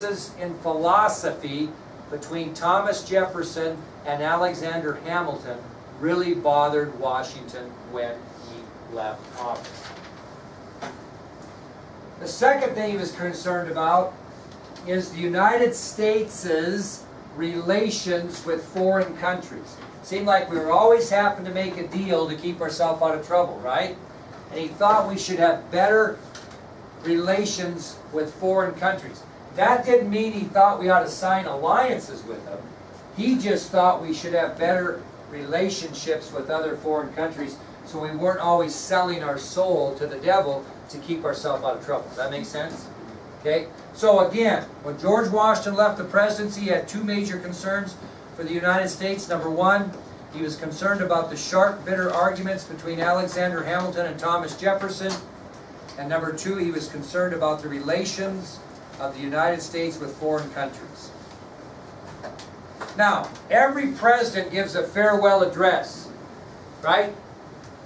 in philosophy between Thomas Jefferson and Alexander Hamilton really bothered Washington when he left office. The second thing he was concerned about is the United States' relations with foreign countries. Seemed like we were always having to make a deal to keep ourselves out of trouble, right? And he thought we should have better relations with foreign countries. That didn't mean he thought we ought to sign alliances with them. He just thought we should have better relationships with other foreign countries so we weren't always selling our soul to the devil to keep ourselves out of trouble. Does that make sense? Okay? So again, when George Washington left the presidency, he had two major concerns for the United States. Number one, he was concerned about the sharp, bitter arguments between Alexander Hamilton and Thomas Jefferson. And number two, he was concerned about the relations of the United States with foreign countries. Now, every president gives a farewell address, right?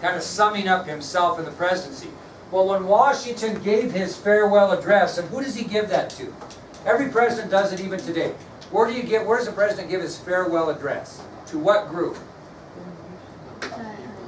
Kind of summing up himself in the presidency. Well, when Washington gave his farewell address, and who does he give that to? Every president does it even today. Where does the president give his farewell address? To what group?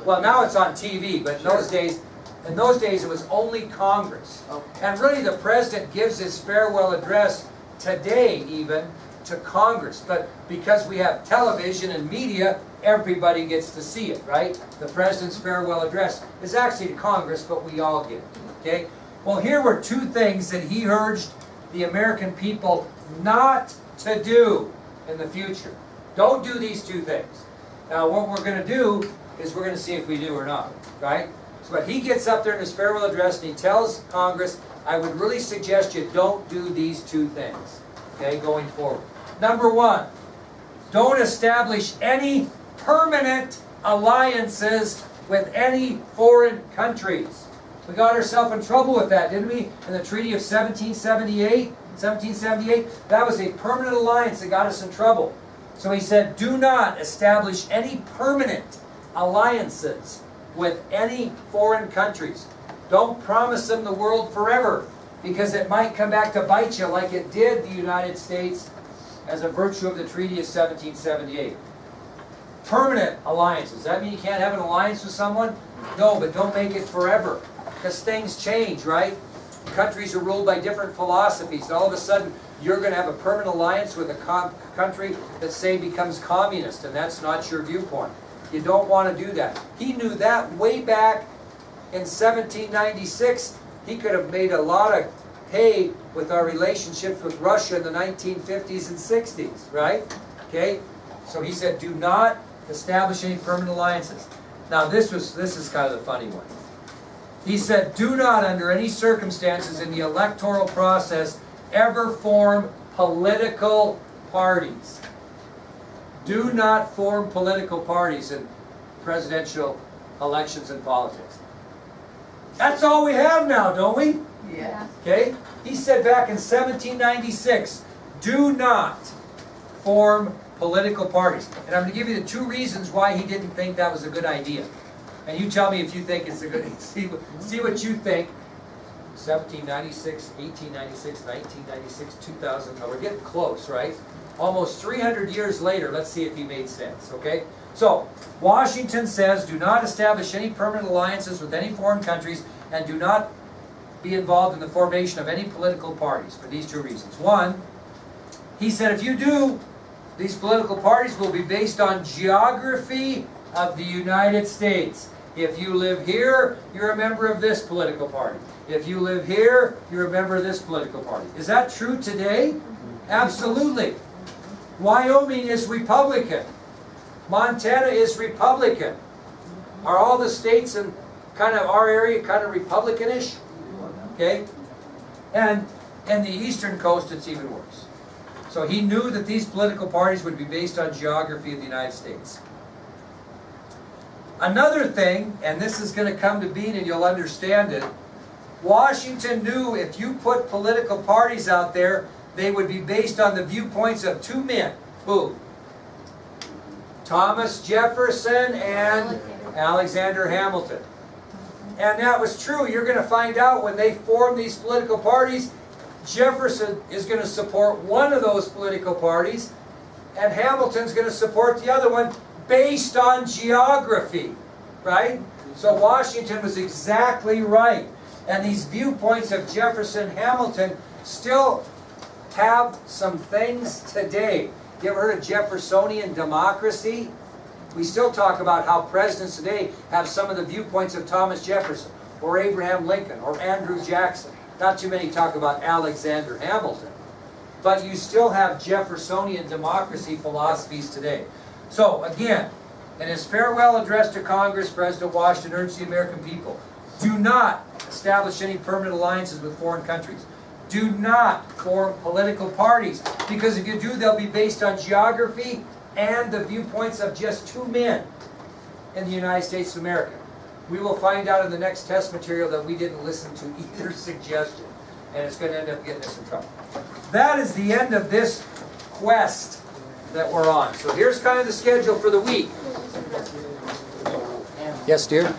Well, now it's on TV, but in those days it was only Congress. And really the president gives his farewell address today even to Congress. But because we have television and media, everybody gets to see it, right? The president's farewell address is actually to Congress, but we all get it. Okay? Well, here were two things that he urged the American people not to do in the future. Don't do these two things. Now what we're going to do is we're going to see if we do or not, right? So but he gets up there in his farewell address and he tells Congress, I would really suggest you don't do these two things, okay, going forward. Number one, don't establish any permanent alliances with any foreign countries. We got ourselves in trouble with that, didn't we? In the Treaty of 1778, that was a permanent alliance that got us in trouble. So he said, do not establish any permanent alliances with any foreign countries. Don't promise them the world forever, because it might come back to bite you like it did the United States as a virtue of the Treaty of 1778. Permanent alliances. Does that mean you can't have an alliance with someone? No, but don't make it forever, because things change, right? Countries are ruled by different philosophies. All of a sudden, you're going to have a permanent alliance with a country that, say, becomes communist, and that's not your viewpoint. You don't want to do that. He knew that way back in 1796. He could have made a lot of hay with our relationships with Russia in the 1950s and 60s, right? Okay? So he said, do not establish any permanent alliances. Now this is kind of the funny one. He said, do not under any circumstances in the electoral process ever form political parties. Do not form political parties in presidential elections and politics. That's all we have now, don't we? Yeah. Okay? He said back in 1796, do not form political parties. And I'm going to give you the two reasons why he didn't think that was a good idea. And you tell me if you think it's a good idea. See what you think. 1796, 1896, 1996, 2000. Now we're getting close, right? Almost 300 years later, let's see if he made sense, okay? So, Washington says, do not establish any permanent alliances with any foreign countries and do not be involved in the formation of any political parties for these two reasons. One, he said if you do, these political parties will be based on geography of the United States. If you live here, you're a member of this political party. If you live here, you're a member of this political party. Is that true today? Absolutely. Wyoming is Republican. Montana is Republican. Are all the states in kind of our area kind of Republicanish? Okay? And the eastern coast, it's even worse. So he knew that these political parties would be based on geography of the United States. Another thing, and this is going to come to being and you'll understand it, Washington knew if you put political parties out there, they would be based on the viewpoints of two men. Who? Thomas Jefferson and Alexander Hamilton. And that was true. You're going to find out when they formed these political parties, Jefferson is going to support one of those political parties, and Hamilton's going to support the other one based on geography, right? So Washington was exactly right. And these viewpoints of Jefferson and Hamilton still have some things today. You ever heard of Jeffersonian democracy? We still talk about how presidents today have some of the viewpoints of Thomas Jefferson, or Abraham Lincoln, or Andrew Jackson. Not too many talk about Alexander Hamilton. But you still have Jeffersonian democracy philosophies today. So, again, in his farewell address to Congress, President Washington urged the American people, do not establish any permanent alliances with foreign countries. Do not form political parties, because if you do, they'll be based on geography and the viewpoints of just two men in the United States of America. We will find out in the next test material that we didn't listen to either suggestion, and it's going to end up getting us in trouble. That is the end of this quest that we're on. So here's kind of the schedule for the week. Yes, dear?